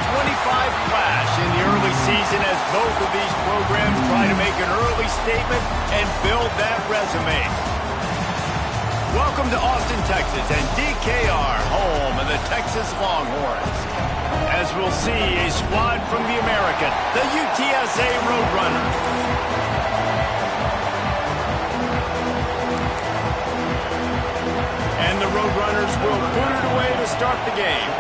flash in the early season as both of these programs try to make an early statement and build that resume. Welcome to Austin, Texas, and DKR, home of the Texas Longhorns. As we'll see, a squad from the American, the UTSA Roadrunners. And the Roadrunners will put it away to start the game.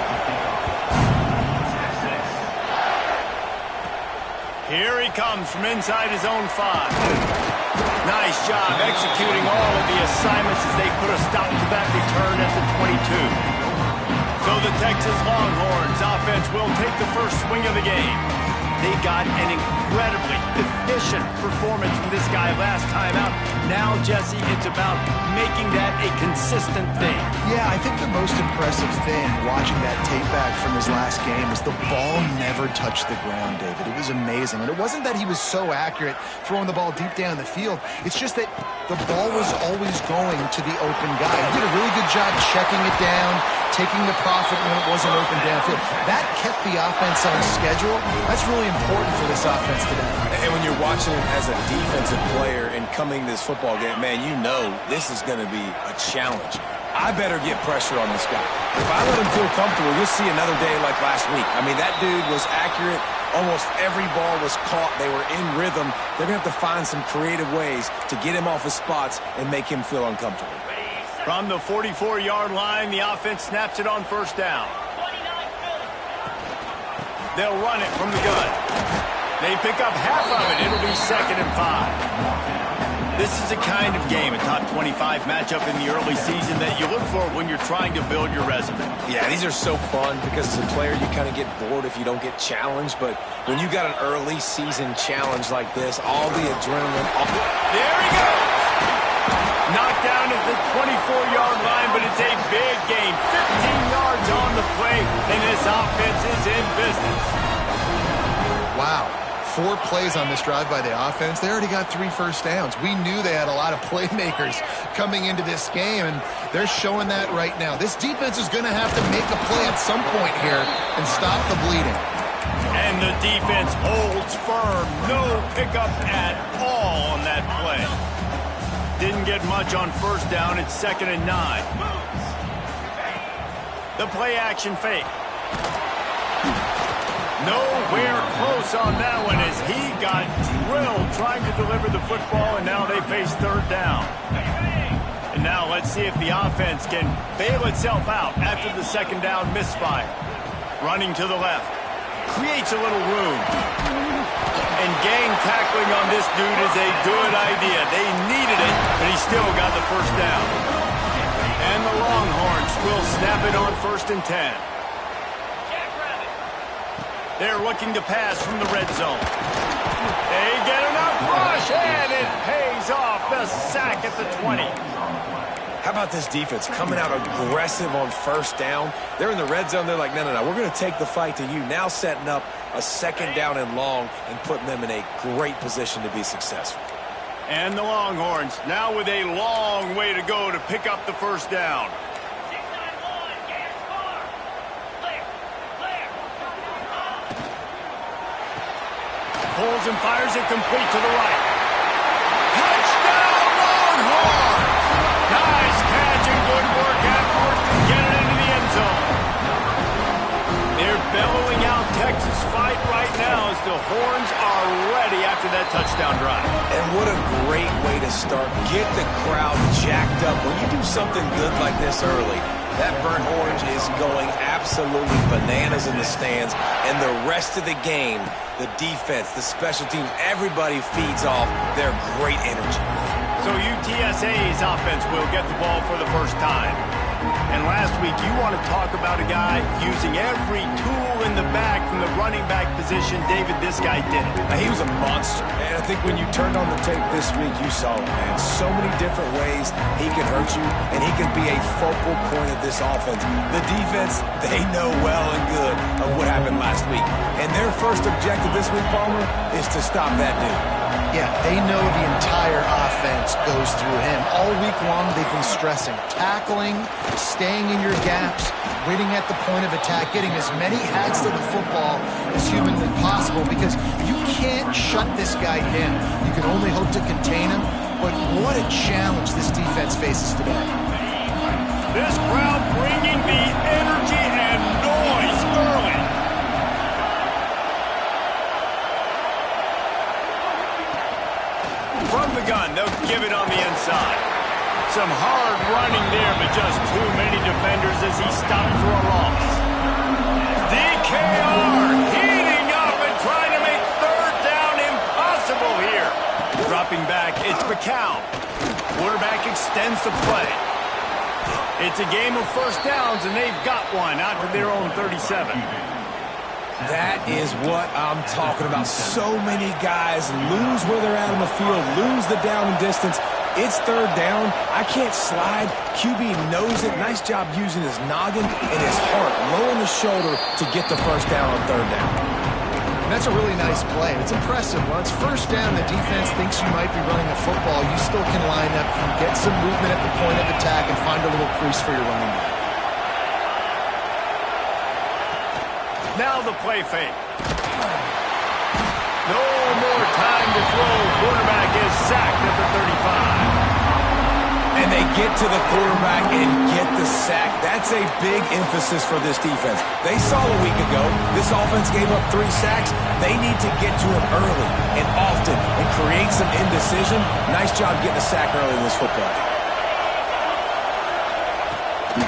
Here he comes from inside his own 5. Nice job executing all of the assignments as they put a stop to that return at the 22. So the Texas Longhorns offense will take the first swing of the game. They got an incredibly efficient performance from this guy last time out. Now, Jesse, it's about making that a consistent thing. Yeah, I think the most impressive thing watching that tape back from his last game is the ball never touched the ground, David. It was amazing. And it wasn't that he was so accurate throwing the ball deep down the field. It's just that the ball was always going to the open guy. He did a really good job checking it down, taking the profit when it wasn't open downfield. That kept the offense on schedule. That's really important for this offense today. And when you're watching him as a defensive player and coming to this football game, man, you know this is going to be a challenge. I better get pressure on this guy. If I let him feel comfortable, you'll see another day like last week. I mean, that dude was accurate. Almost every ball was caught. They were in rhythm. They're going to have to find some creative ways to get him off his spots and make him feel uncomfortable. From the 44-yard line, the offense snaps it on first down. They'll run it from the gun. They pick up half of it. It'll be 2nd and 5. This is the kind of game, a top 25 matchup in the early season, that you look for when you're trying to build your resume. Yeah, these are so fun because as a player, you kind of get bored if you don't get challenged. But when you got an early season challenge like this, all the adrenaline. There he goes. Knocked down at the 24-yard line, but it's a big gain. 15 yards on the play, and this offense is in business. Wow. 4 plays on this drive by the offense. They already got 3 first downs. We knew they had a lot of playmakers coming into this game, and they're showing that right now. This defense is going to have to make a play at some point here and stop the bleeding. And the defense holds firm. No pickup at all on that play. Didn't get much on first down. It's 2nd and 9. The play action fake. Nowhere close on that one as he got drilled trying to deliver the football, and now they face 3rd down. And now let's see if the offense can bail itself out after the 2nd down misfire. Running to the left. Creates a little room. And gang tackling on this dude is a good idea. They needed it, but he still got the first down. And the Longhorns will snap it on 1st and 10. They're looking to pass from the red zone. They get enough rush, and it pays off. The sack at the 20. How about this defense coming out aggressive on first down? They're in the red zone. They're like, no, we're going to take the fight to you. Now setting up a 2nd down and long and putting them in a great position to be successful. And the Longhorns now with a long way to go to pick up the first down. Pulls and fires it complete to the right. Touchdown, Longhorns! Nice catch and good work afterwards to get it into the end zone. They're bellowing out Texas fight right now as the Horns are ready after that touchdown drive. And what a great way to start. Get the crowd jacked up. When you do something good like this early, that burnt orange is going absolutely bananas in the stands. And the rest of the game, the defense, the special teams, everybody feeds off their great energy. So UTSA's offense will get the ball for the first time. And last week, you want to talk about a guy using every tool in the bag from the running back position. David, this guy did it. He was a monster. And I think when you turned on the tape this week, you saw it, man. So many different ways he can hurt you, and he can be a focal point of this offense. The defense, they know well and good of what happened last week. And their first objective this week, Palmer, is to stop that dude. Yeah, they know the entire offense goes through him. All week long, they've been stressing tackling staying in your gaps, winning at the point of attack, getting as many hacks to the football as humanly possible, because you can't shut this guy down. You can only hope to contain him, but what a challenge this defense faces today. This crowd bringing the energy and noise early. From the gun, they'll give it on the inside. Some hard running there, but just too many defenders as he stopped for a loss. DKR heating up and trying to make third down impossible here. Dropping back, it's McCown. Quarterback extends the play. It's a game of first downs, and they've got one out to their own 37. That is what I'm talking about. So many guys lose where they're at on the field, lose the down and distance. It's third down. I can't slide. QB knows it. Nice job using his noggin and his heart, lowering the shoulder to get the first down on third down. And that's a really nice play. It's impressive. When it's first down, the defense thinks you might be running the football. You still can line up, you can get some movement at the point of attack, and find a little crease for your running back. Now the play fake. No more time to throw. Quarterback is sacked at the 35. And they get to the quarterback and get the sack. That's a big emphasis for this defense. They saw a week ago, this offense gave up 3 sacks. They need to get to him early and often and create some indecision. Nice job getting a sack early in this football.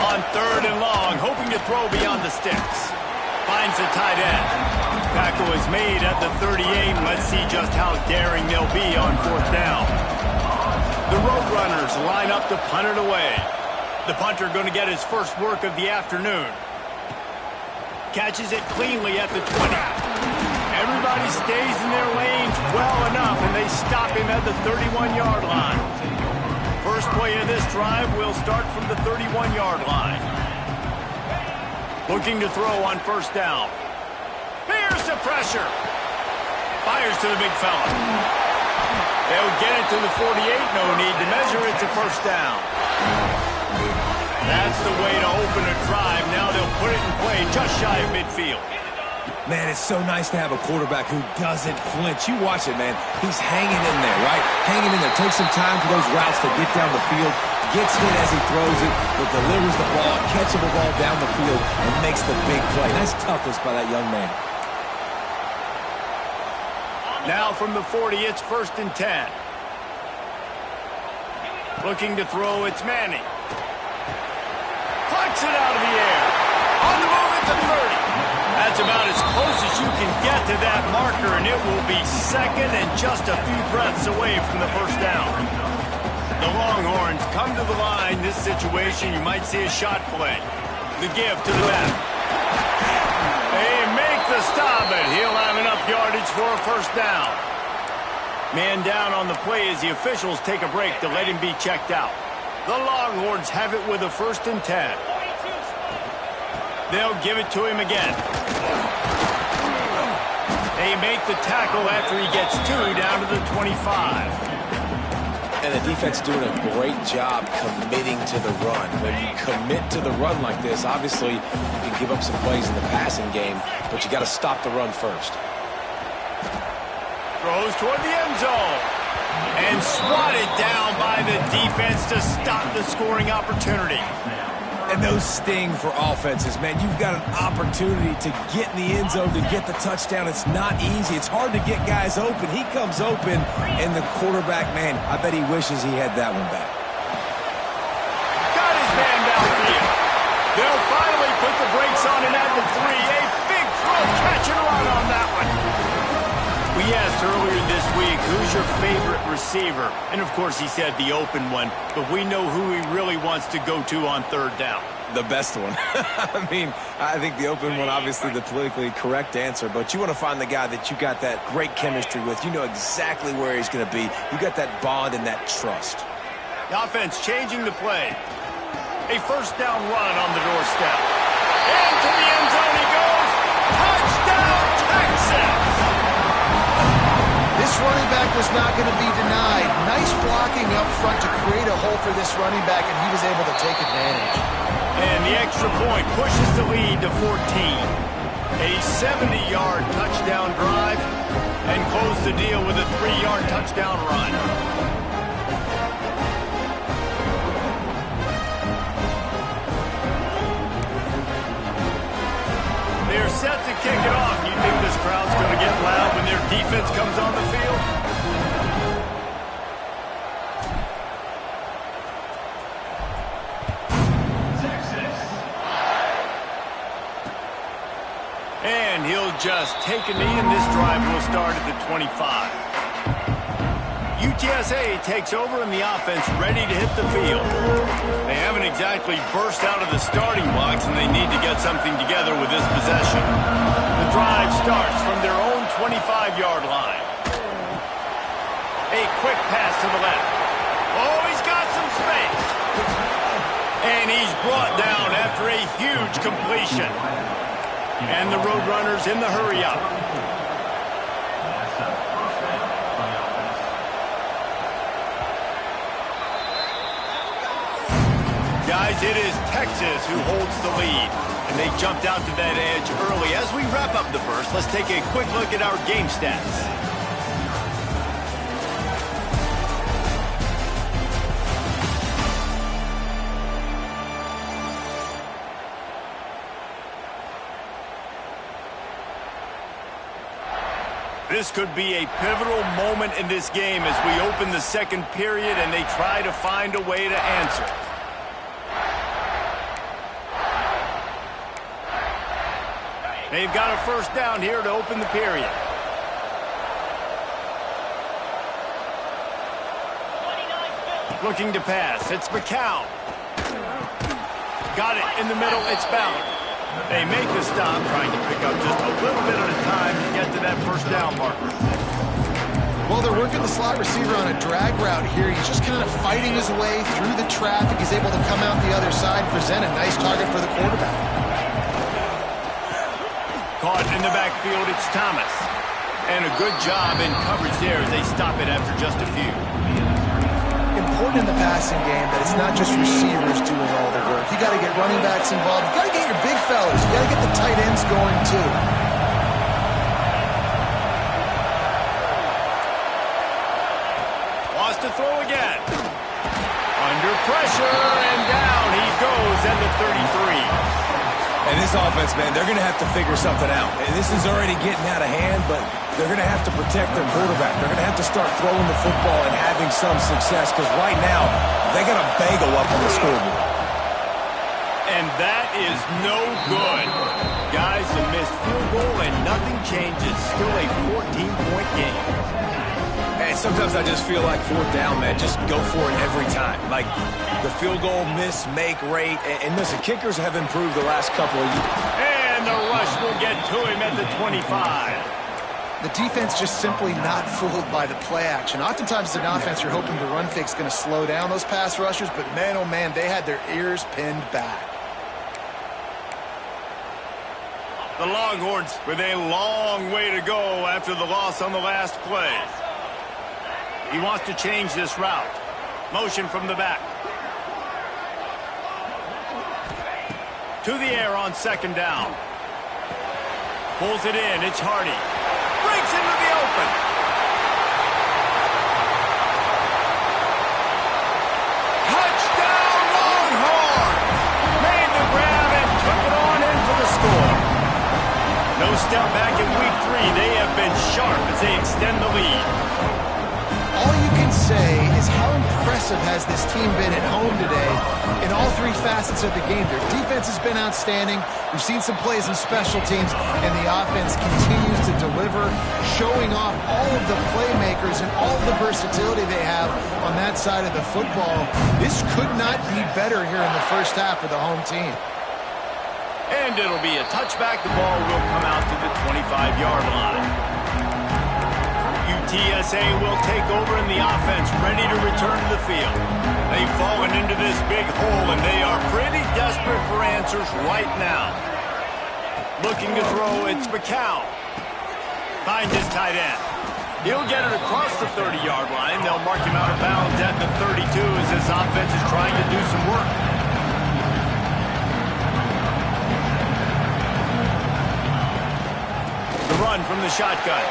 On third and long, hoping to throw beyond the sticks. Finds the tight end. Tackle is made at the 38. Let's see just how daring they'll be on fourth down. The Roadrunners line up to punt it away. The punter going to get his first work of the afternoon. Catches it cleanly at the 20. Everybody stays in their lanes well enough, and they stop him at the 31-yard line. First play of this drive will start from the 31-yard line. Looking to throw on first down. Here's the pressure. Fires to the big fella. They'll get it to the 48. No need to measure. It's a first down. That's the way to open a drive. Now they'll put it in play just shy of midfield. Man, it's so nice to have a quarterback who doesn't flinch. You watch it, man. He's hanging in there, right? Hanging in there. Takes some time for those routes to get down the field. Gets hit as he throws it, but delivers the ball, catchable ball down the field, and makes the big play. Nice toughness by that young man. Now from the 40, it's first and 10. Looking to throw, it's Manning. Plucks it out of the air. On the move at the 30. That's about as close as you can get to that marker, and it will be second and just a few breaths away from the first down. The Longhorns come to the line. This situation, you might see a shot play. The give to the back. They make the stop, and he'll have enough yardage for a first down. Man down on the play as the officials take a break to let him be checked out. The Longhorns have it with a first and 10. They'll give it to him again. They make the tackle after he gets 2 down to the 25. And the defense doing a great job committing to the run. When you commit to the run like this, obviously you can give up some plays in the passing game, but you got to stop the run first. Throws toward the end zone. And swatted down by the defense to stop the scoring opportunity. And those sting for offenses, man. You've got an opportunity to get in the end zone, to get the touchdown. It's not easy. It's hard to get guys open. He comes open, and the quarterback, man, I bet he wishes he had that one back. Got his man downfield. They'll finally put the brakes on him at the 3. A big throw, catch and run on that one. We asked earlier this week, who's your favorite receiver? And, of course, he said the open one, but we know who he really wants to go to on third down. The best one. I mean, I think the open one, obviously the politically correct answer, but you want to find the guy that you got that great chemistry with. You know exactly where he's going to be. You got that bond and that trust. The offense changing the play. A first down run on the doorstep. Into the end zone he goes. Touchdown, Texas! This running back was not going to be denied. Nice blocking up front to create a hole for this running back, and he was able to take advantage. And the extra point pushes the lead to 14. A 70-yard touchdown drive, and close the deal with a 3-yard touchdown run. They're set to kick it off. You think this crowd's going to get loud when their defense comes on the field? And he'll just take a knee, and this drive will start at the 25. UTSA takes over, and the offense ready to hit the field. They haven't exactly burst out of the starting blocks, and they need to get something together with this possession. The drive starts from their own 25-yard line. A quick pass to the left. Oh, he's got some space. And he's brought down after a huge completion. And the Roadrunners in the hurry-up. Guys, it is Texas who holds the lead. And they jumped out to that edge early. As we wrap up the first, let's take a quick look at our game stats. This could be a pivotal moment in this game as we open the second period and they try to find a way to answer. They've got a first down here to open the period. Looking to pass. It's McCown. Got it in the middle. It's Ballard. They make the stop, trying to pick up just a little bit at a time to get to that first down marker. Well, they're working the slot receiver on a drag route here. He's just kind of fighting his way through the traffic. He's able to come out the other side, present a nice target for the quarterback. Caught in the backfield, it's Thomas. And a good job in coverage there as they stop it after just a few. Important in the passing game that it's not just receivers doing all the work. You got to get running backs involved. You got to get your big fellas. You got to get the tight ends going too. Wants to throw again. Under pressure, and down he goes at the 33. And this offense, man, they're going to have to figure something out. And this is already getting out of hand, but they're going to have to protect their quarterback. They're going to have to start throwing the football and having some success because right now they got a bagel up on the scoreboard. And that is no good. Guys, a missed field goal and nothing changes. Still a 14-point game. And sometimes I just feel like fourth down, man, just go for it every time. Like the field goal miss, make rate. And listen, kickers have improved the last couple of years. And the rush will get to him at the 25. The defense just simply not fooled by the play action. Oftentimes as an offense, you're hoping the run fake's going to slow down those pass rushers, but man, oh man, they had their ears pinned back. The Longhorns with a long way to go after the loss on the last play. He wants to change this route. Motion from the back. To the air on second down. Pulls it in. It's Hardy. Breaks into the open. Touchdown Longhorns! Made the grab and took it on in for the score. No step back in week 3. They have been sharp as they extend the lead. All you can say is how impressive has this team been at home today in all 3 facets of the game. Their defense has been outstanding. We've seen some plays in special teams, and the offense continues to deliver, showing off all of the playmakers and all of the versatility they have on that side of the football. This could not be better here in the first half for the home team. And it'll be a touchback. The ball will come out to the 25-yard line. UTSA will take over in the offense, ready to return to the field. They've fallen into this big hole, and they are pretty desperate for answers right now. Looking to throw, it's McCown. Finds his tight end. He'll get it across the 30-yard line. They'll mark him out of bounds at the 32 as this offense is trying to do some work. The run from the shotgun.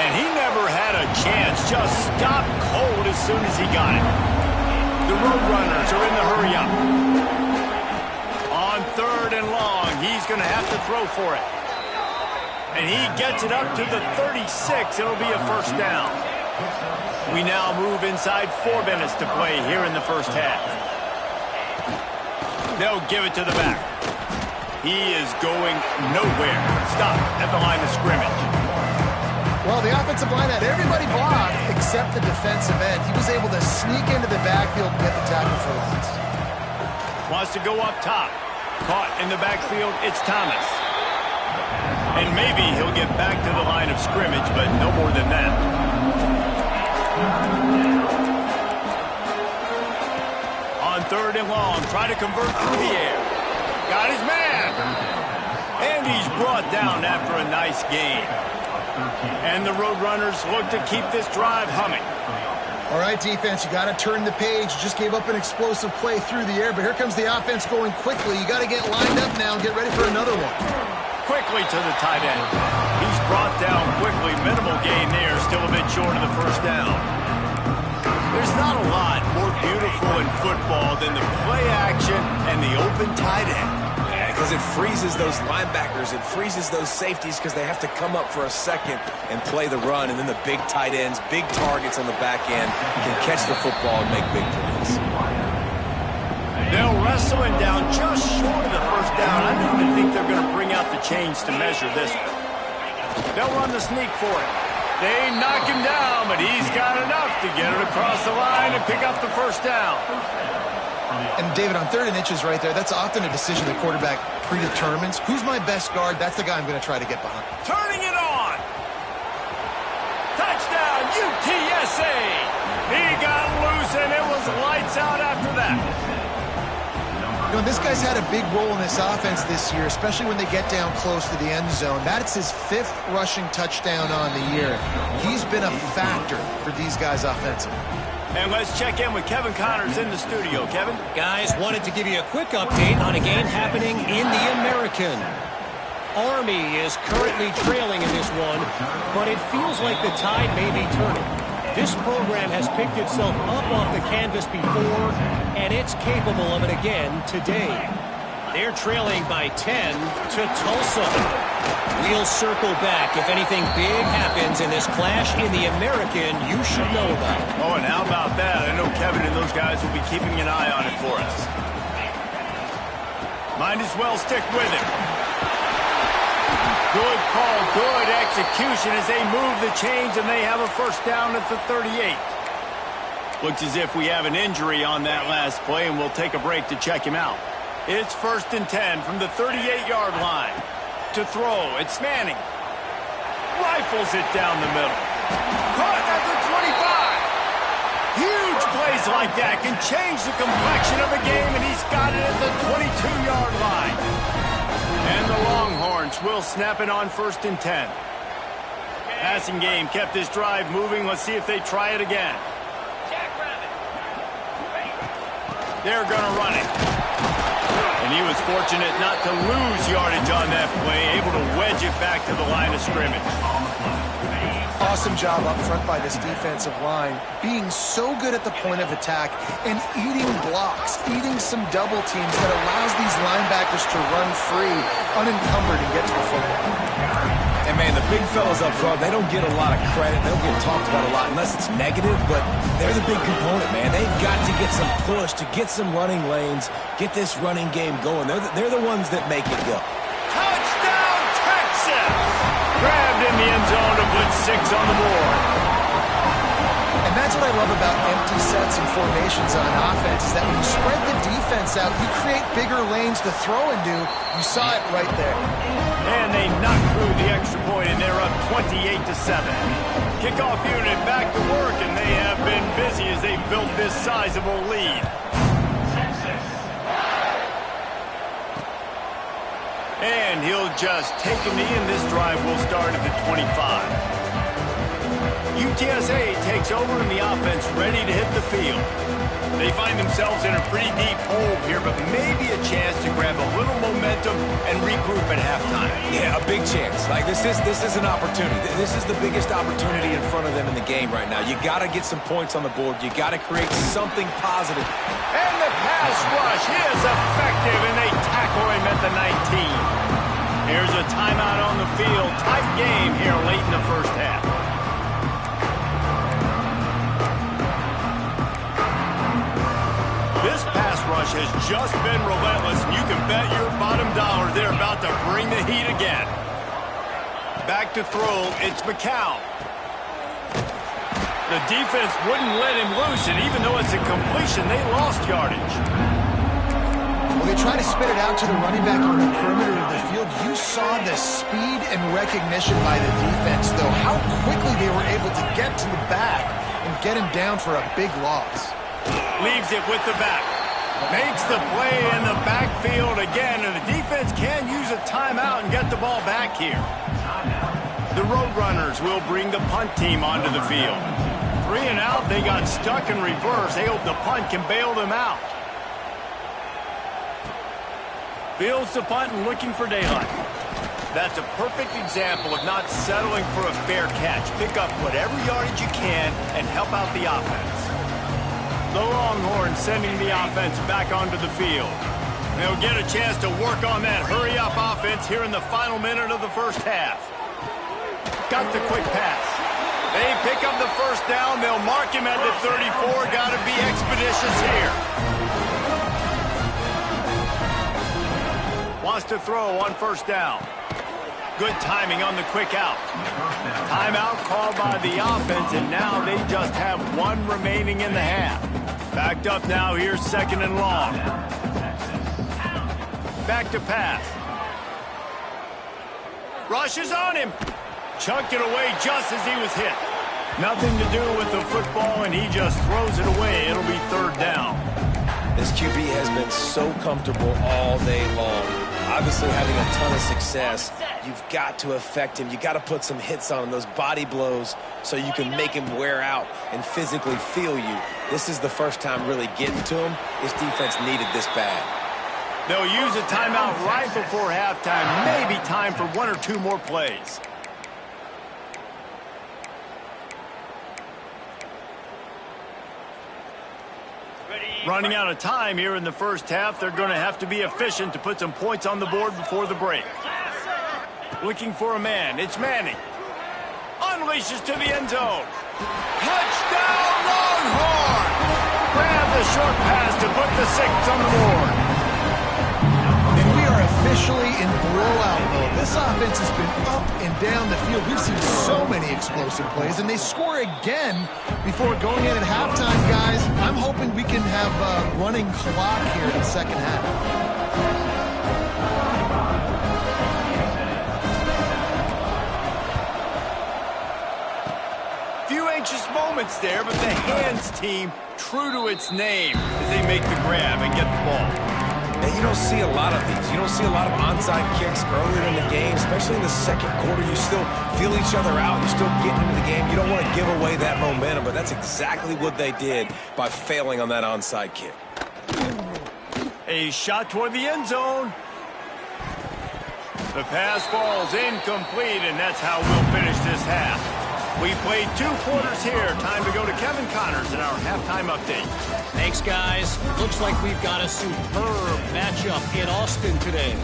And he never had a chance. Just stopped cold as soon as he got it. The Roadrunners are in the hurry-up. On 3rd and long, he's going to have to throw for it. And he gets it up to the 36. It'll be a first down. We now move inside 4 minutes to play here in the first half. They'll give it to the back. He is going nowhere. Stop at the line of scrimmage. Well, the offensive line had everybody blocked except the defensive end. He was able to sneak into the backfield and get the tackle for loss. Wants to go up top. Caught in the backfield, it's Thomas. And maybe he'll get back to the line of scrimmage, but no more than that. On 3rd and long, try to convert through the air. Got his man. And he's brought down after a nice gain. And the Roadrunners look to keep this drive humming. All right, defense, you got to turn the page. You just gave up an explosive play through the air, but here comes the offense going quickly. You got to get lined up now and get ready for another one. Quickly to the tight end. He's brought down quickly. Minimal gain there. Still a bit short of the first down. There's not a lot more beautiful in football than the play action and the open tight end. Because it freezes those linebackers. It freezes those safeties because they have to come up for a second and play the run. And then the big tight ends, big targets on the back end can catch the football and make big plays. They'll wrestle him down just short of the first down. I don't even think they're going to bring out the chains to measure this one. They'll run the sneak for it. They knock him down, but he's got enough to get it across the line and pick up the first down. And David, on 3rd and inches right there, that's often a decision the quarterback predetermines. Who's my best guard? That's the guy I'm going to try to get behind. Turning it on. Touchdown, UTSA. He got loose, and it was lights out after that. You know, this guy's had a big role in this offense this year, especially when they get down close to the end zone. That's his 5th rushing touchdown on the year. He's been a factor for these guys offensively. And let's check in with Kevin Connors in the studio. Kevin? Guys, wanted to give you a quick update on a game happening in the American. Army is currently trailing in this one, but it feels like the tide may be turning. This program has picked itself up off the canvas before, and it's capable of it again today. They're trailing by 10 to Tulsa. We'll circle back if anything big happens in this clash in the American you should know about. Oh, and how about that? I know Kevin and those guys will be keeping an eye on it for us. Might as well stick with him. Good call, good execution as they move the chains and they have a first down at the 38. Looks as if we have an injury on that last play, and we'll take a break to check him out. It's 1st and 10 from the 38-yard line. To throw, it's Manning. Rifles it down the middle. Caught at the 25. Huge plays like that can change the complexion of a game, and he's got it at the 22-yard line. And the Longhorns will snap it on 1st and 10. Passing game kept this drive moving. Let's see if they try it again. They're going to run it. And he was fortunate not to lose yardage on that play, able to wedge it back to the line of scrimmage. Awesome job up front by this defensive line, being so good at the point of attack and eating blocks, eating some double teams that allows these linebackers to run free, unencumbered, and get to the football. And, man, the big fellas up front, they don't get a lot of credit. They don't get talked about a lot unless it's negative, but they're the big component, man. They've got to get some push, to get some running lanes, get this running game going. They're the ones that make it go. Touchdown, Texas! Grabbed in the end zone to put 6 on the board. And that's what I love about empty sets and formations on offense, is that when you spread the defense out, you create bigger lanes to throw into. You saw it right there. And they knock through the extra point, and they're up 28-7. Kickoff unit back to work, and they have been busy as they built this sizable lead. And he'll just take a knee, and this drive will start at the 25. UTSA takes over in the offense, ready to hit the field. They find themselves in a pretty deep hole here, but maybe a chance to grab a little momentum and regroup at halftime. Yeah, a big chance. Like, this is an opportunity. This is the biggest opportunity in front of them in the game right now. You got to get some points on the board. You got to create something positive. And the pass rush is effective, and they tackle him at the 19. Here's a timeout on the field. Tight game here late in the first half. This pass rush has just been relentless, and you can bet your bottom dollar they're about to bring the heat again. Back to throw, it's McCown. The defense wouldn't let him loose, and even though it's a completion, they lost yardage. Well, they try to spit it out to the running back on the perimeter of the field. You saw the speed and recognition by the defense, though, how quickly they were able to get to the back and get him down for a big loss. Leaves it with the back. Makes the play in the backfield again, and the defense can use a timeout and get the ball back here. The Roadrunners will bring the punt team onto the field. 3 and out, they got stuck in reverse. They hope the punt can bail them out. Fields the punt and looking for daylight. That's a perfect example of not settling for a fair catch. Pick up whatever yardage you can and help out the offense. The Longhorns sending the offense back onto the field. They'll get a chance to work on that hurry-up offense here in the final minute of the first half. Got the quick pass. They pick up the first down. They'll mark him at the 34. Got to be expeditious here. Wants to throw on first down. Good timing on the quick out. Timeout called by the offense, and now they just have one remaining in the half. Backed up now, here's second and long. Back to pass. Rushes on him. Chunked it away just as he was hit. Nothing to do with the football, and he just throws it away. It'll be third down. This QB has been so comfortable all day long. Obviously having a ton of success. You've got to affect him. You got to put some hits on him, those body blows, so you can make him wear out and physically feel you. This is the first time really getting to him. This defense needed this bad. They'll use a timeout right before halftime. Maybe time for 1 or 2 more plays. Running out of time here in the first half. They're going to have to be efficient to put some points on the board before the break. Looking for a man. It's Manning. Unleashes to the end zone. Touchdown, Longhorn! Grab the short pass to put the 6 on the board. And we are officially in blowout mode. This offense has been up and down the field. We've seen so many explosive plays, and they score again before going in at halftime, guys. I'm hoping we can have a running clock here in the second half. Anxious moments there, but the hands team true to its name as they make the grab and get the ball. And you don't see a lot of these. You don't see a lot of onside kicks earlier in the game, especially in the second quarter. You still feel each other out. You're still getting into the game. You don't want to give away that momentum, but that's exactly what they did by failing on that onside kick. A shot toward the end zone. The pass falls incomplete, and that's how we'll finish this half. We played 2 quarters here. Time to go to Kevin Connors in our halftime update. Thanks, guys. Looks like we've got a superb matchup in Austin today.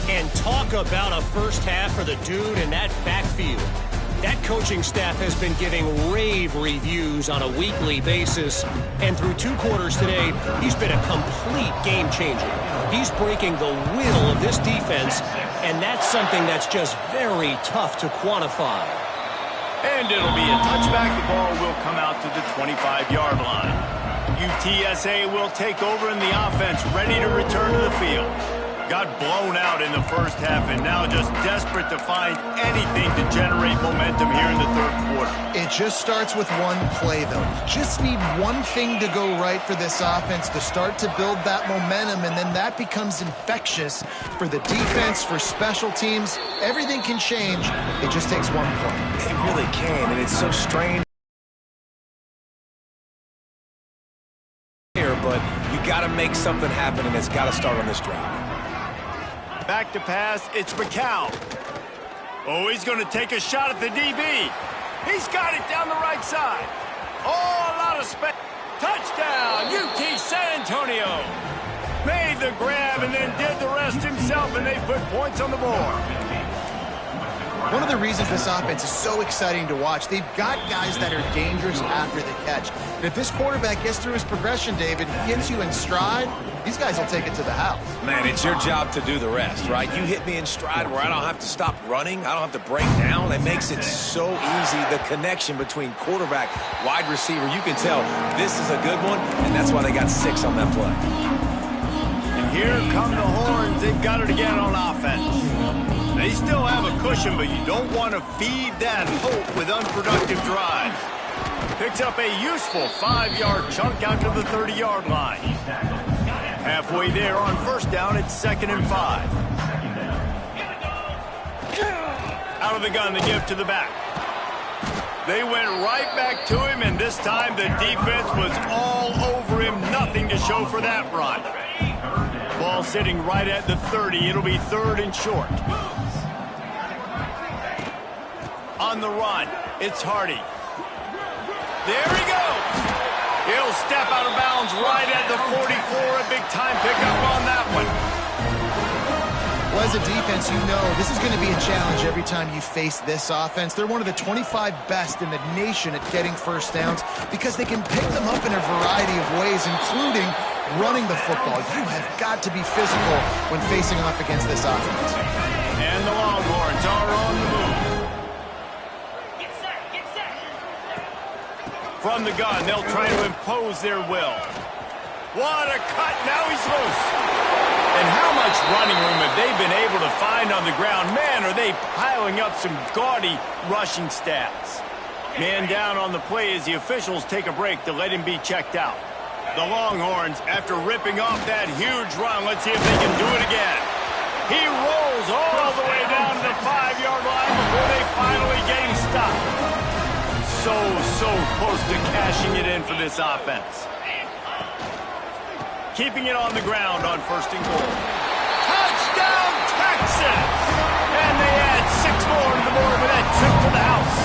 And talk about a first half for the dude in that backfield. That coaching staff has been giving rave reviews on a weekly basis. And through 2 quarters today, he's been a complete game changer. He's breaking the will of this defense, and that's something that's just very tough to quantify. And it'll be a touchback. The ball will come out to the 25-yard line. UTSA will take over in the offense, ready to return to the field. Got blown out in the first half and now just desperate to find anything to generate momentum here in the third quarter. It just starts with one play, though. You just need one thing to go right for this offense to start to build that momentum, and then that becomes infectious for the defense, for special teams. Everything can change. It just takes one play. It really can, and it's so strange. But you got to make something happen, and it's got to start on this drive. Back to pass, it's McCown. Oh, he's going to take a shot at the DB. He's got it down the right side. Oh, a lot of space. Touchdown, UT San Antonio. Made the grab and then did the rest himself, and they put points on the board. One of the reasons this offense is so exciting to watch, they've got guys that are dangerous after the catch. And if this quarterback gets through his progression, David, gets you in stride, these guys will take it to the house. Man, it's your job to do the rest, right? You hit me in stride where I don't have to stop running. I don't have to break down. It makes it so easy, the connection between quarterback, wide receiver. You can tell this is a good one, and that's why they got 6 on that play. And here come the horns. They've got it again on offense. They still have a cushion, but you don't want to feed that hope with unproductive drives. Picks up a useful 5-yard chunk out to the 30-yard line. Halfway there on first down, it's 2nd and 5. Out of the gun, the give to the back. They went right back to him, and this time the defense was all over him. Nothing to show for that run. Ball sitting right at the 30. It'll be 3rd and short. On the run, it's Hardy. There he goes. He'll step out of bounds right at the 44. A big-time pickup on that one. Well, as a defense, you know this is going to be a challenge every time you face this offense. They're one of the 25 best in the nation at getting first downs because they can pick them up in a variety of ways, including running the football. You have got to be physical when facing off against this offense. And the Longhorns are on the move. From the gun, they'll try to impose their will. What a cut. Now he's loose. And how much running room have they been able to find on the ground? Man, are they piling up some gaudy rushing stats. Man down on the play as the officials take a break to let him be checked out. The Longhorns, after ripping off that huge run, let's see if they can do it again. He rolls all the way down to the 5-yard line before they finally get him stopped. So close to cashing it in for this offense. Keeping it on the ground on 1st and goal. Touchdown, Texas! And they add 6 more to the board with that trip to the house.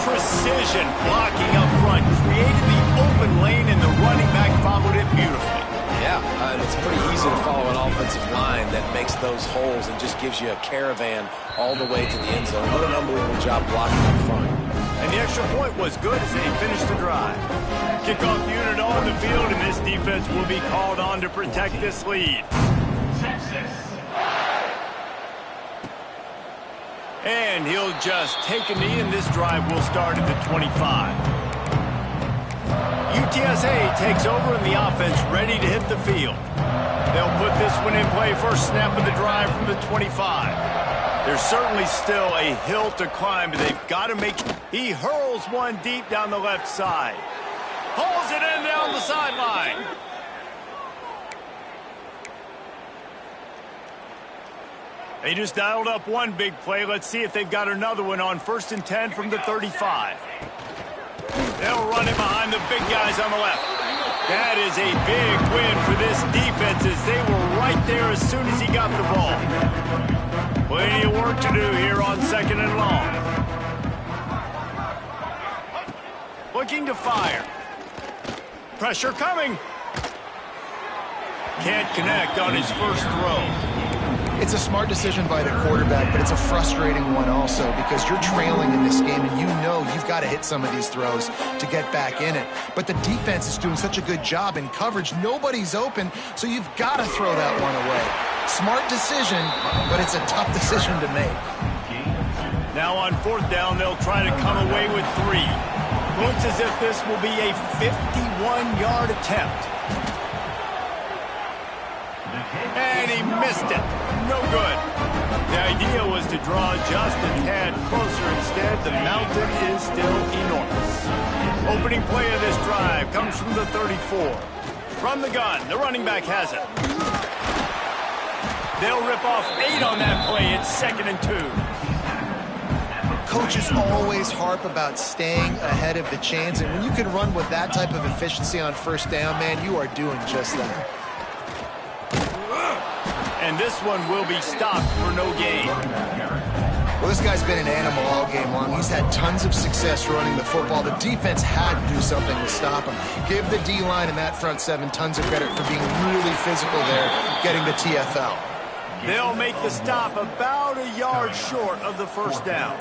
Precision blocking up front created the open lane, and the running back followed it beautifully. Yeah, it's pretty easy to follow an offensive line that makes those holes and just gives you a caravan all the way to the end zone. What an unbelievable job blocking up front. And the extra point was good as they finished the drive. Kickoff unit on the field, and this defense will be called on to protect this lead. And he'll just take a knee, and this drive will start at the 25. UTSA takes over, and the offense ready to hit the field. They'll put this one in play first snap of the drive from the 25. There's certainly still a hill to climb, but they've got to make... He hurls one deep down the left side. Pulls it in down the sideline. They just dialed up one big play. Let's see if they've got another one on 1st and 10 from the 35. They'll run it behind the big guys on the left. That is a big win for this defense as they were right there as soon as he got the ball. Plenty of work to do here on 2nd and long. Looking to fire. Pressure coming. Can't connect on his first throw. It's a smart decision by the quarterback, but it's a frustrating one also because you're trailing in this game and you know you've got to hit some of these throws to get back in it. But the defense is doing such a good job in coverage. Nobody's open, so you've got to throw that one away. Smart decision, but it's a tough decision to make. Now on 4th down, they'll try to come away with 3. Looks as if this will be a 51-yard attempt. he missed it. No good. The idea was to draw just a tad closer. Instead, the mountain is still enormous. Opening play of this drive comes from the 34. From the gun, the running back has it. They'll rip off 8 on that play. It's 2nd and 2. Coaches always harp about staying ahead of the chains, and when you can run with that type of efficiency on first down, man, you are doing just that. And this one will be stopped for no gain. Well, this guy's been an animal all game long. He's had tons of success running the football. The defense had to do something to stop him. Give the D-line and that front 7 tons of credit for being really physical there, getting the TFL. They'll make the stop about a yard short of the first down.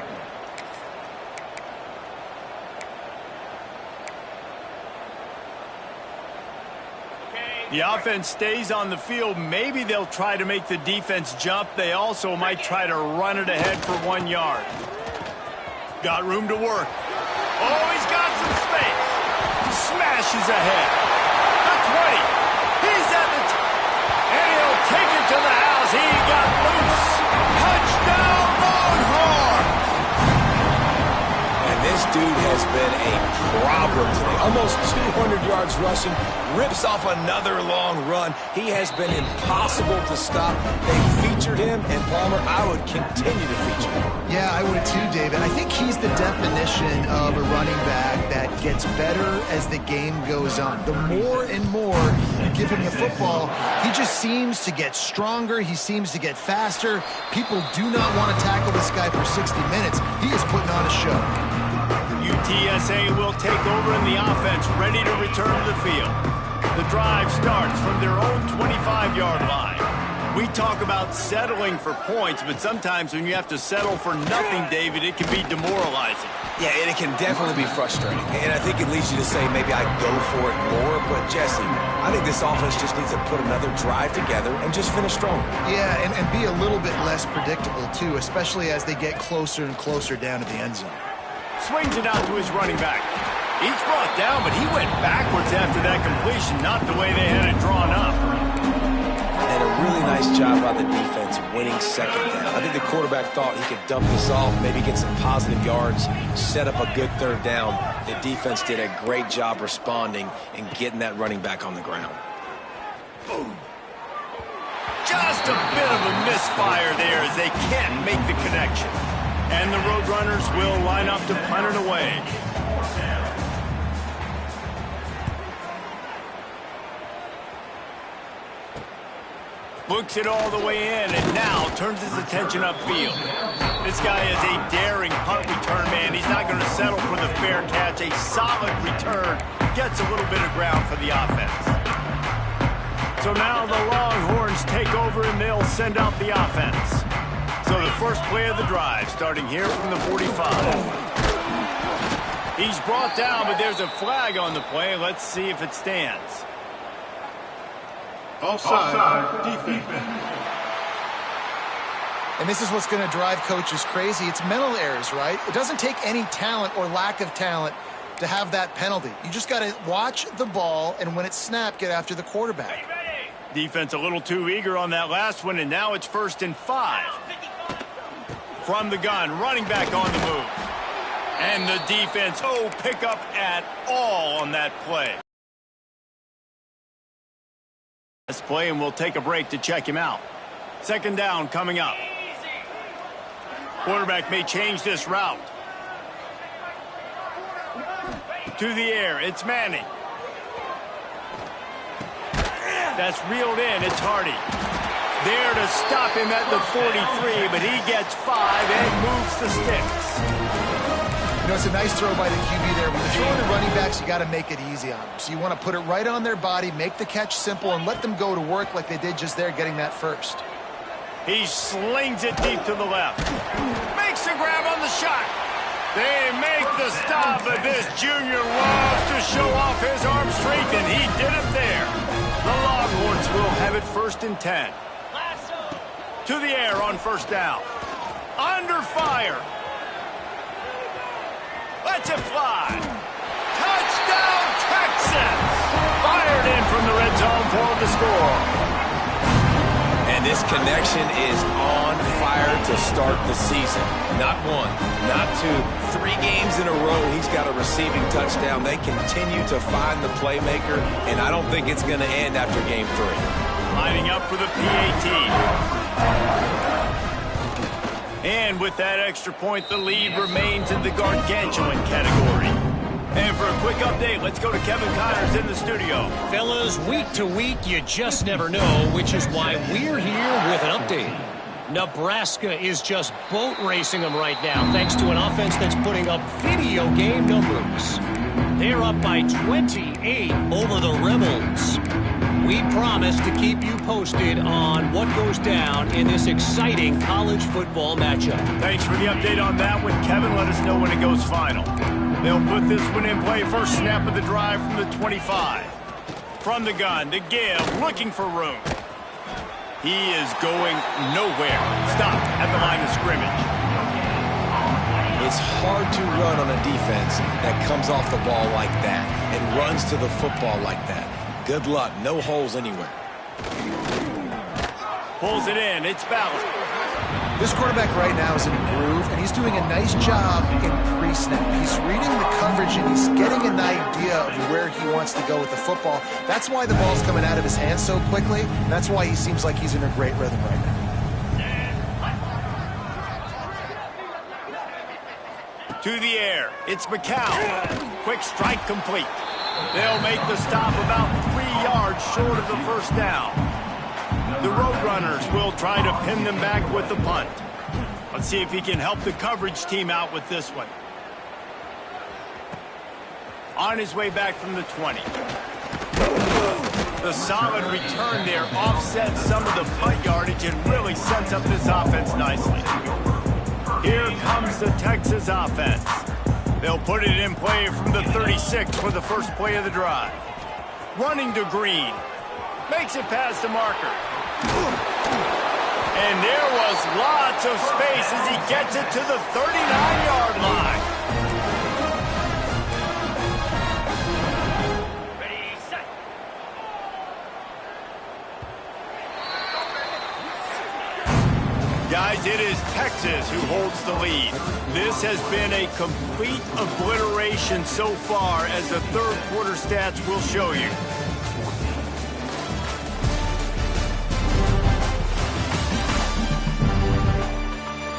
The offense stays on the field. Maybe they'll try to make the defense jump. They also might try to run it ahead for 1 yard. Got room to work. Oh, he's got some space. Smashes ahead. The 20. He's at the and he'll take it to the house. He got loose. Touchdown, Longhorn. And this dude has been a problem today. Almost 200 yards rushing. Rips off another long run. He has been impossible to stop. They featured him, and Palmer, I would continue to feature him. Yeah, I would too, David. I think he's the definition of a running back that gets better as the game goes on. The more and more you give him the football, he just seems to get stronger. He seems to get faster. People do not want to tackle this guy for 60 minutes. He is putting on a show. UTSA will take over in the offense, ready to return to the field. The drive starts from their own 25-yard line. We talk about settling for points, but sometimes when you have to settle for nothing, David, it can be demoralizing. Yeah, and it can definitely be frustrating. And I think it leads you to say maybe I go for it more. But, Jesse, I think this offense just needs to put another drive together and just finish stronger. Yeah, and be a little bit less predictable, too, especially as they get closer and closer down to the end zone. Swings it out to his running back. He's brought down, but he went backwards after that completion, not the way they had it drawn up. And a really nice job by the defense winning 2nd down. I think the quarterback thought he could dump this off, maybe get some positive yards, set up a good 3rd down. The defense did a great job responding and getting that running back on the ground. Just a bit of a misfire there as they can't make the connection. And the Roadrunners will line up to punt it away. Looks it all the way in and now turns his attention upfield. This guy is a daring punt return man. He's not going to settle for the fair catch. A solid return. Gets a little bit of ground for the offense. So now the Longhorns take over and they'll send out the offense. So the first play of the drive, starting here from the 45. He's brought down, but there's a flag on the play. Let's see if it stands. Offside, defense. And this is what's going to drive coaches crazy. It's mental errors, right? It doesn't take any talent or lack of talent to have that penalty. You just got to watch the ball, and when it's snapped, get after the quarterback. Defense a little too eager on that last one, and now it's 1st and 5. From the gun, running back on the move. And the defense, no pickup at all on that play. Let's play, and we'll take a break to check him out. 2nd down coming up. Quarterback may change this route. To the air, it's Manning. That's reeled in, it's Hardy. There to stop him at the 43, but he gets 5 and moves the sticks. You know, it's a nice throw by the QB there. When you're throwing the running backs, you got to make it easy on them. So you want to put it right on their body, make the catch simple, and let them go to work like they did just there, getting that first. He slings it deep to the left. Makes a grab on the shot. They make the stop, but this junior loves to show off his arm strength, and he did it there. The Longhorns will have it 1st and 10. To the air on 1st down. Under fire. Lets it fly. Touchdown, Texas! Fired in from the red zone for the score. And This connection is on fire to start the season. Not one, not two, 3 games in a row he's got a receiving touchdown. They continue to find the playmaker, and I don't think it's going to end after game 3. Lining up for the PAT. And with that extra point, the lead remains in the gargantuan category. And for a quick update, let's go to Kevin Connors in the studio. Fellas, week to week, you just never know, which is why we're here with an update. Nebraska is just boat racing them right now, thanks to an offense that's putting up video game numbers. They're up by 28 over the Rebels. We promise to keep you posted on what goes down in this exciting college football matchup. Thanks for the update on that one, Kevin. Let us know when it goes final. They'll put this one in play. First snap of the drive from the 25. From the gun to give, looking for room. He is going nowhere. Stop at the line of scrimmage. It's hard to run on a defense that comes off the ball like that and runs to the football like that. Good luck. No holes anywhere. Pulls it in. It's Ballard. This quarterback right now is in a groove, and he's doing a nice job in pre-snap. He's reading the coverage, and he's getting an idea of where he wants to go with the football. That's why the ball's coming out of his hands so quickly. That's why he seems like he's in a great rhythm right now. To the air. It's McCown. Quick strike complete. They'll make the stop about 3 yards short of the first down. The Roadrunners will try to pin them back with the punt. Let's see if he can help the coverage team out with this one. On his way back from the 20. The solid return there offsets some of the punt yardage and really sets up this offense nicely. Here comes the Texas offense. They'll put it in play from the 36 for the first play of the drive. Running to Green. Makes it past the marker. And there was lots of space as he gets it to the 39-yard line. Ready, set. Guys, it is Texas who holds the lead. This has been a complete obliteration so far, as the third quarter stats will show you.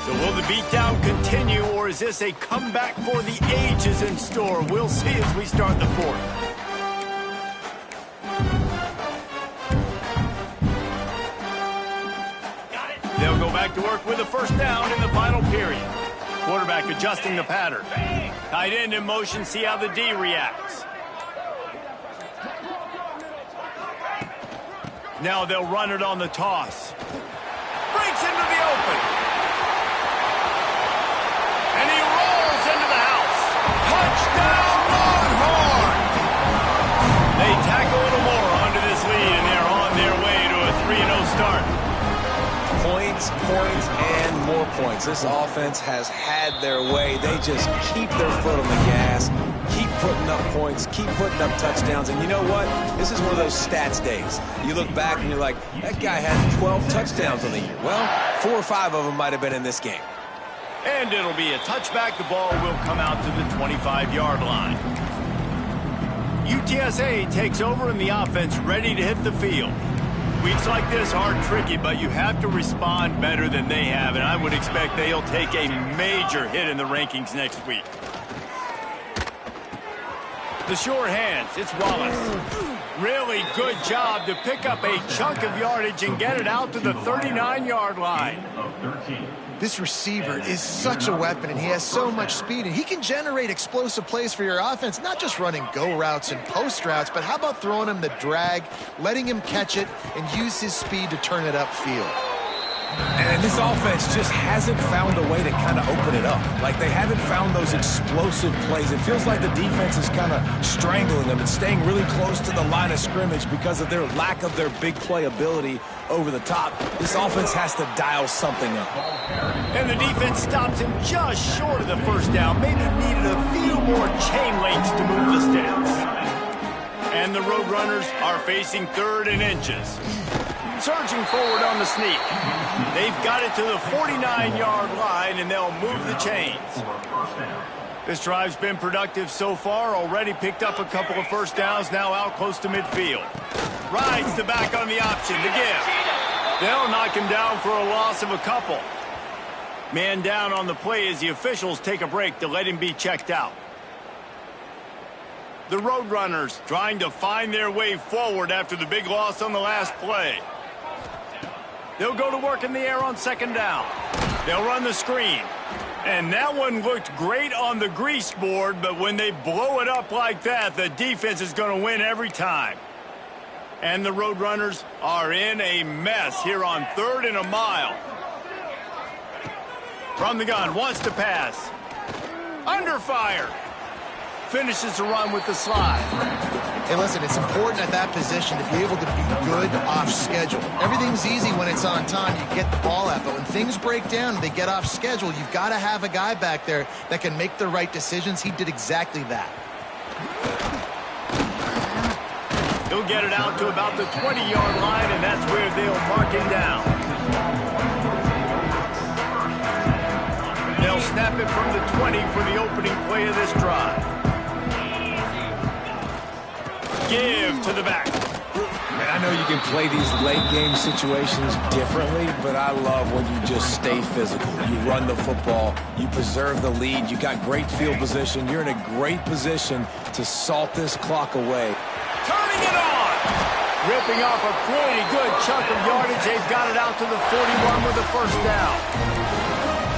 So will the beatdown continue, or is this a comeback for the ages in store? We'll see as we start the fourth. They'll go back to work with a first down in the final period. Quarterback adjusting the pattern. Tight end in motion, see how the D reacts. Now they'll run it on the toss. Breaks into the open. And he rolls into the house. Touchdown, Longhorn! They tack a little more onto this lead, and they're on their way to a 3-0 start. Points, points, and more points. This offense has had their way. They just keep their foot on the gas, keep putting up points, keep putting up touchdowns. And you know what? This is one of those stats days. You look back and you're like, that guy had 12 touchdowns on the year. Well, 4 or 5 of them might have been in this game. And it'll be a touchback. The ball will come out to the 25-yard line. UTSA takes over in the offense, ready to hit the field. Weeks like this are tricky, but you have to respond better than they have, and I would expect they'll take a major hit in the rankings next week. The sure hands, it's Wallace. Really good job to pick up a chunk of yardage and get it out to the 39-yard line. This receiver is such a weapon, and he has so much speed, and he can generate explosive plays for your offense, not just running go routes and post routes, but how about throwing him the drag, letting him catch it, and use his speed to turn it upfield. And this offense just hasn't found a way to kind of open it up. Like, they haven't found those explosive plays. It feels like the defense is kind of strangling them and staying really close to the line of scrimmage because of their lack of their big play ability over the top. This offense has to dial something up. And the defense stops him just short of the first down. Maybe needed a few more chain links to move the sticks. And the Roadrunners are facing 3rd and inches. Surging forward on the sneak. They've got it to the 49-yard line, and they'll move the chains. This drive's been productive so far. Already picked up a couple of first downs, now out close to midfield. Rides the back on the option to give. They'll knock him down for a loss of a couple. Man down on the play as the officials take a break to let him be checked out. The Roadrunners trying to find their way forward after the big loss on the last play. They'll go to work in the air on second down. They'll run the screen. And that one looked great on the grease board, but when they blow it up like that, the defense is going to win every time. And the Roadrunners are in a mess here on 3rd and a mile. From the gun, wants to pass. Under fire. Finishes the run with the slide. Hey, listen, it's important at that position to be able to be good off schedule. Everything's easy when it's on time. You get the ball out, but when things break down and they get off schedule, you've got to have a guy back there that can make the right decisions. He did exactly that. He'll get it out to about the 20-yard line, and that's where they'll mark him down. They'll snap it from the 20 for the opening play of this drive. Give to the back. Man, I know you can play these late game situations differently, but I love when you just stay physical. You run the football, you preserve the lead, you got great field position, you're in a great position to salt this clock away. Turning it on! Ripping off a pretty good chunk of yardage. They've got it out to the 41 with a first down.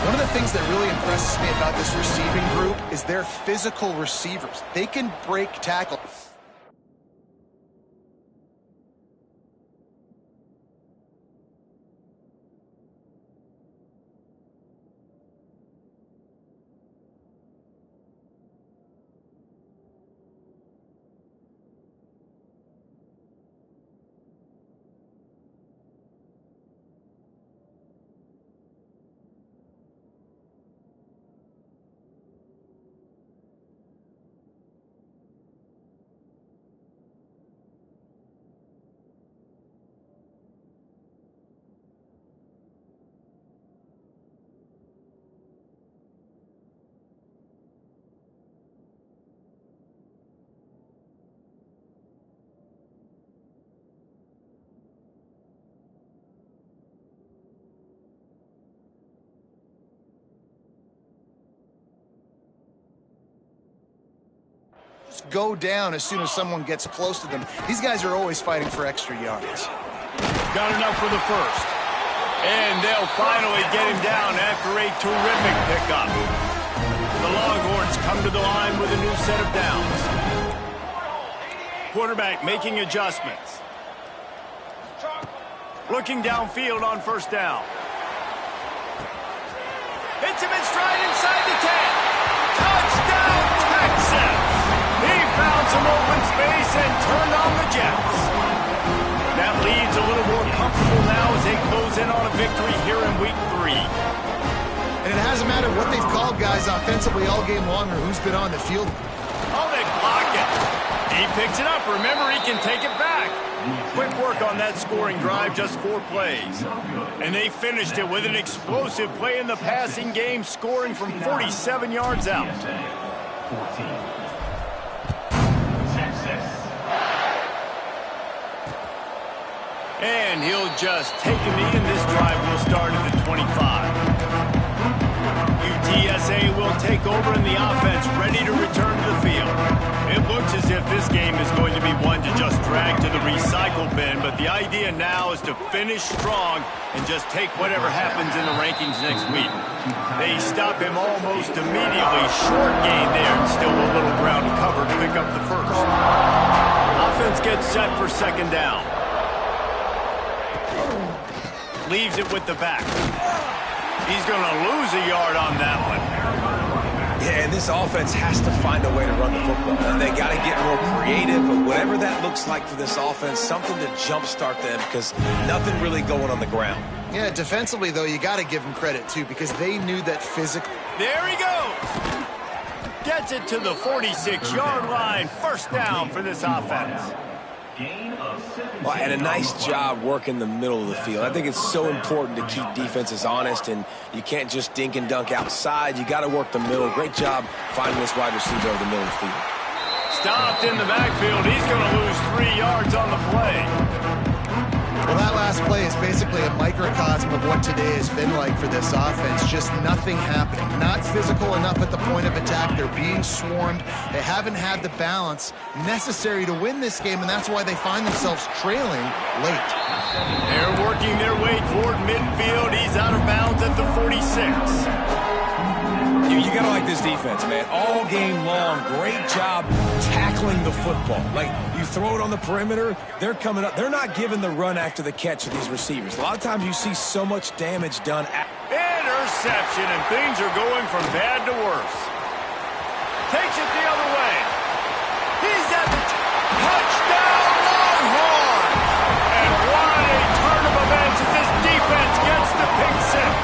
One of the things that really impresses me about this receiving group is their physical receivers. They can break tackles. Go down as soon as someone gets close to them. These guys are always fighting for extra yards. Got enough for the first. And they'll finally get him down after a terrific pickup. The Longhorns come to the line with a new set of downs. Quarterback making adjustments. Looking downfield on first down. Hits him in stride inside the 10. Touchdown, Texas! He found some open space and turned on the Jets. That lead's a little more comfortable now as they close in on a victory here in Week 3. And it hasn't mattered what they've called guys offensively all game long or who's been on the field. Oh, they block it. He picks it up. Remember, he can take it back. Quick work on that scoring drive, just 4 plays. And they finished it with an explosive play in the passing game, scoring from 47 yards out. And he'll just take a knee, and this drive will start at the 25. UTSA will take over in the offense, ready to return to the field. It looks as if this game is going to be one to just drag to the recycle bin, but the idea now is to finish strong and just take whatever happens in the rankings next week. They stop him almost immediately. Short gain there, and still a little ground to cover to pick up the first. Offense gets set for second down. Leaves it with the back. He's going to lose a yard on that one. Yeah, and this offense has to find a way to run the football. And they got to get more creative, but whatever that looks like for this offense, something to jumpstart them because nothing really going on the ground. Yeah, defensively, though, you got to give them credit, too, because they knew that physically. There he goes. Gets it to the 46-yard line. First down for this offense. Well, and a nice job working the middle of the field. I think it's so important to keep defenses honest, and you can't just dink and dunk outside. You got to work the middle. Great job finding this wide receiver over the middle of the field. Stopped in the backfield. He's going to lose 3 yards on the play. Well, that last play is basically a microcosm of what today has been like for this offense. Just nothing happening. Not physical enough at the point of attack. They're being swarmed. They haven't had the balance necessary to win this game, and that's why they find themselves trailing late. They're working their way toward midfield. He's out of bounds at the 46. You got to like this defense, man. All game long, great job tackling the football. Like, you throw it on the perimeter, they're coming up. They're not giving the run after the catch of these receivers. A lot of times you see so much damage done. Interception, and things are going from bad to worse. Takes it the other way. He's at the touchdown, Longhorns! And what a turn of events as this defense gets the pick six.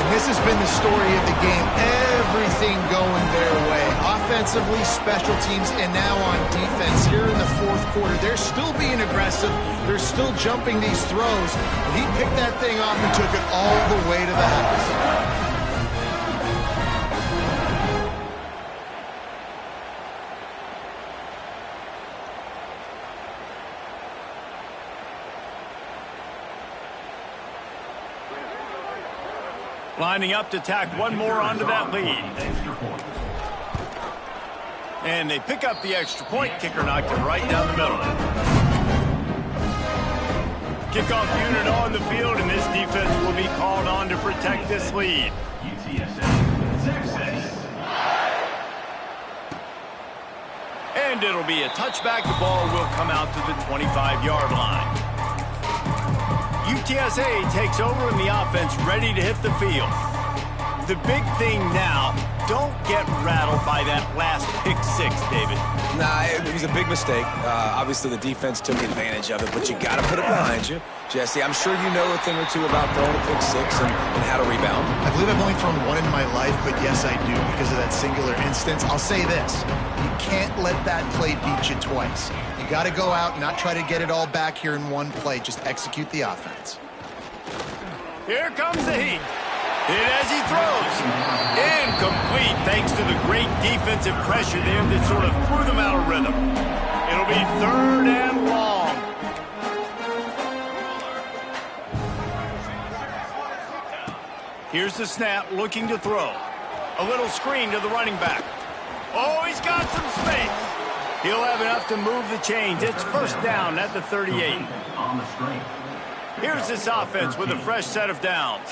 This has been the story of the game. Everything going their way. Offensively, special teams, and now on defense here in the fourth quarter. They're still being aggressive. They're still jumping these throws. And he picked that thing off and took it all the way to the house. Lining up to tack one more onto that lead. And they pick up the extra point. Kicker knocked it right down the middle. Kickoff unit on the field, and this defense will be called on to protect this lead. And it'll be a touchback. The ball will come out to the 25-yard line. UTSA takes over in the offense, ready to hit the field. The big thing now, don't get rattled by that last pick six, David. Nah, it was a big mistake. Obviously, the defense took advantage of it, but you got to put it behind you. Jesse, I'm sure you know a thing or two about throwing a pick six and how to rebound. I believe I've only thrown one in my life, but yes, I do because of that singular instance. I'll say this. You can't let that play beat you twice. You got to go out and not try to get it all back here in one play. Just execute the offense. Here comes the heat. Hit as he throws. Incomplete thanks to the great defensive pressure there that sort of threw them out of rhythm. It'll be 3rd and long. Here's the snap, looking to throw. A little screen to the running back. Oh, he's got some space. He'll have enough to move the chains. It's 1st down at the 38. Here's this offense with a fresh set of downs.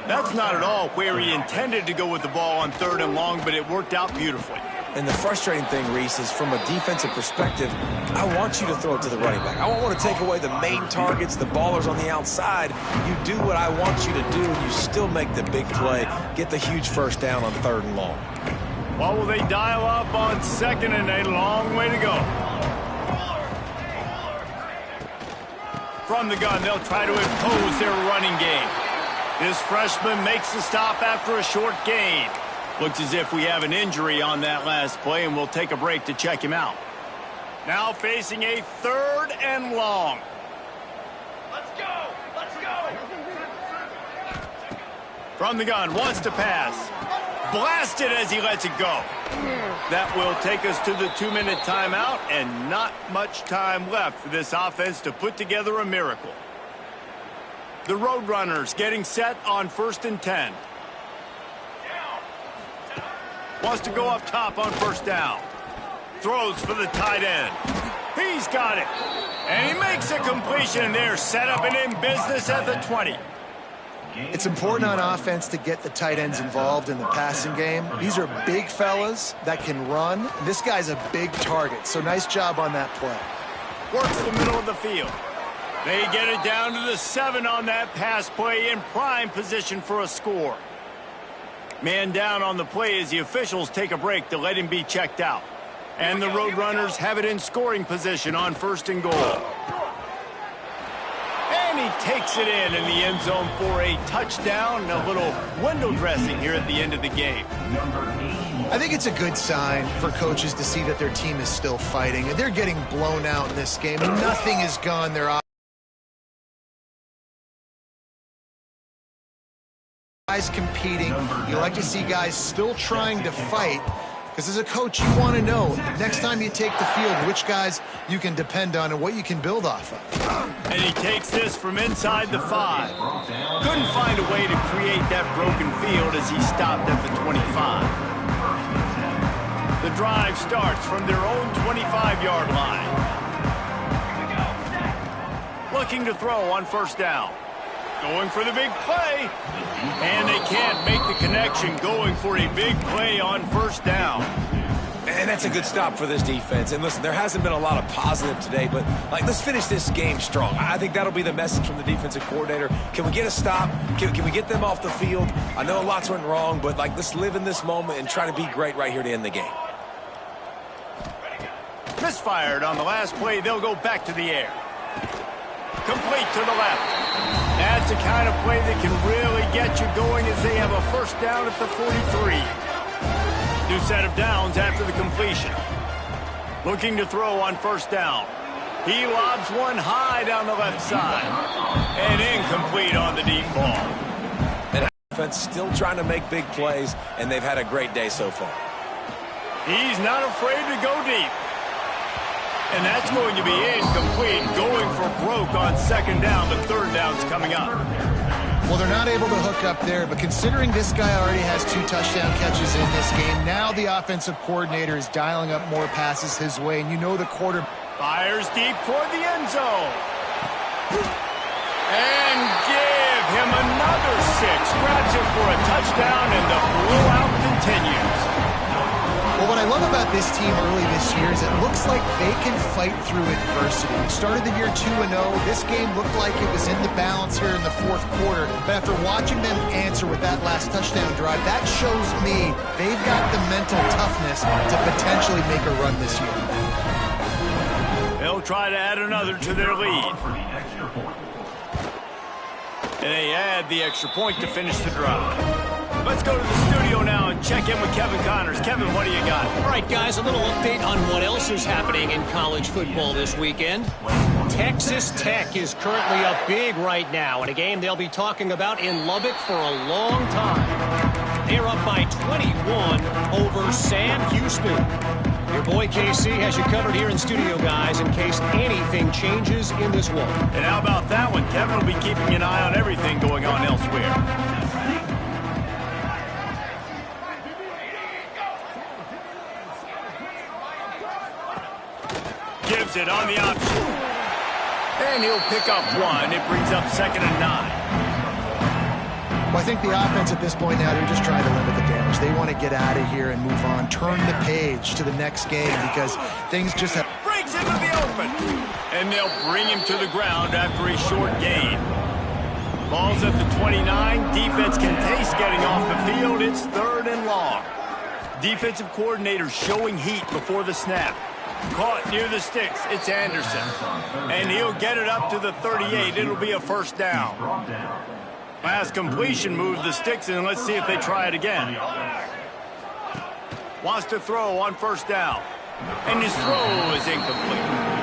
That's not at all where he intended to go with the ball on 3rd and long, but it worked out beautifully. And the frustrating thing, Reese, is from a defensive perspective, I want you to throw it to the running back. I don't want to take away the main targets, the ballers on the outside. You do what I want you to do, and you still make the big play, get the huge 1st down on 3rd and long. What will they dial up on 2nd and a long way to go? From the gun, they'll try to impose their running game. This freshman makes the stop after a short gain. Looks as if we have an injury on that last play, and we'll take a break to check him out. Now facing a 3rd and long. Let's go! Let's go! From the gun, wants to pass. Blasted as he lets it go. That will take us to the 2-minute timeout, and not much time left for this offense to put together a miracle. The Roadrunners getting set on 1st and 10. Wants to go up top on 1st down. Throws for the tight end. He's got it. And he makes a completion there. Set up and in business at the 20. It's important on offense to get the tight ends involved in the passing game. These are big fellas that can run. This guy's a big target, so nice job on that play. Works the middle of the field. They get it down to the 7 on that pass play, in prime position for a score. Man down on the play as the officials take a break to let him be checked out. And the Roadrunners have it in scoring position on 1st and goal. And And he takes it in the end zone for a touchdown. A little window dressing here at the end of the game. I think it's a good sign for coaches to see that their team is still fighting. They're getting blown out in this game. Nothing is gone their guys competing. You like to see guys still trying to fight, because as a coach, you want to know next time you take the field which guys you can depend on and what you can build off of. And he takes this from inside the 5. Couldn't find a way to create that broken field as he stopped at the 25. The drive starts from their own 25-yard line. Looking to throw on first down. Going for the big play. And they can't make the connection, going for a big play on first down. And that's a good stop for this defense. And listen, there hasn't been a lot of positive today, but let's finish this game strong. I think that'll be the message from the defensive coordinator. Can we get a stop? Can we get them off the field? I know lots went wrong, but let's live in this moment and try to be great right here to end the game. Misfired on the last play. They'll go back to the air. Complete to the left. That's the kind of play that can really get you going as they have a first down at the 43. New set of downs after the completion. Looking to throw on first down. He lobs one high down the left side. And incomplete on the deep ball. And defense still trying to make big plays, and they've had a great day so far. He's not afraid to go deep. And that's going to be incomplete, going for broke on second down, but third down's coming up. Well, they're not able to hook up there, but considering this guy already has 2 touchdown catches in this game, now the offensive coordinator is dialing up more passes his way, and you know the quarterback fires deep toward the end zone. And give him another 6. Grabs it for a touchdown, and the blowout continues. Well, what I love about this team early this year is it looks like they can fight through adversity. We started the year 2-0. This game looked like it was in the balance here in the fourth quarter. But after watching them answer with that last touchdown drive, that shows me they've got the mental toughness to potentially make a run this year. They'll try to add another to their lead. And they add the extra point to finish the drive. Let's go to the studio now and check in with Kevin Connors. Kevin, what do you got? All right, guys, a little update on what else is happening in college football this weekend. Texas Tech is currently up big right now in a game they'll be talking about in Lubbock for a long time. They're up by 21 over Sam Houston. Your boy KC has you covered here in studio, guys, in case anything changes in this one. And how about that one? Kevin will be keeping an eye on everything going on elsewhere. Gives it on the option. And he'll pick up 1. It brings up 2nd and 9. Well, I think the offense at this point now, they're just trying to limit the damage. They want to get out of here and move on, turn the page to the next game, because things just have... Breaks into the open. And they'll bring him to the ground after a short gain. Ball's at the 29. Defense can taste getting off the field. It's 3rd and long. Defensive coordinator showing heat before the snap. Caught near the sticks. It's Anderson. And he'll get it up to the 38. It'll be a first down. Last completion moved the sticks, and let's see if they try it again. Wants to throw on first down. And his throw is incomplete.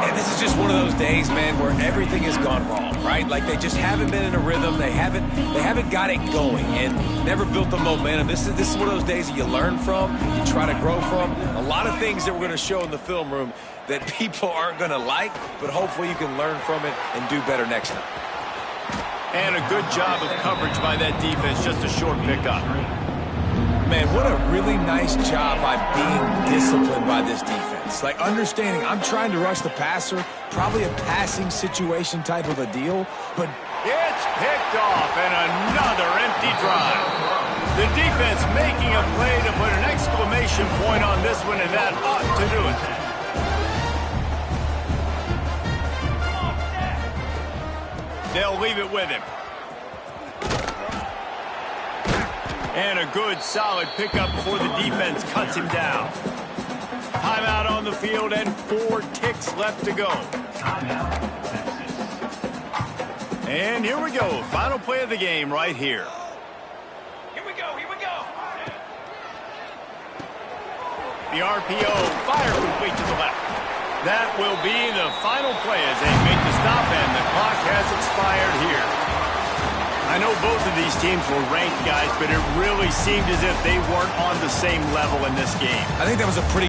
And this is just one of those days, man, where everything has gone wrong, right? Like they just haven't been in a rhythm. They haven't got it going and never built the momentum. This is one of those days that you learn from, you try to grow from. A lot of things that we're going to show in the film room that people aren't going to like, but hopefully you can learn from it and do better next time. And a good job of coverage by that defense, just a short pickup. Man, what a really nice job by being disciplined by this defense. Like understanding I'm trying to rush the passer, probably a passing situation type of a deal, but it's picked off and another empty drive. The defense making a play to put an exclamation point on this one, and that ought to do it. They'll leave it with him. And a good, solid pickup before the defense cuts him down. Timeout on the field and 4 ticks left to go. And here we go. Final play of the game right here. Here we go. Here we go. The RPO fire complete to the left. That will be the final play as they make the stop, and the clock has expired here. I know both of these teams were ranked, guys, but it really seemed as if they weren't on the same level in this game. I think that was a pretty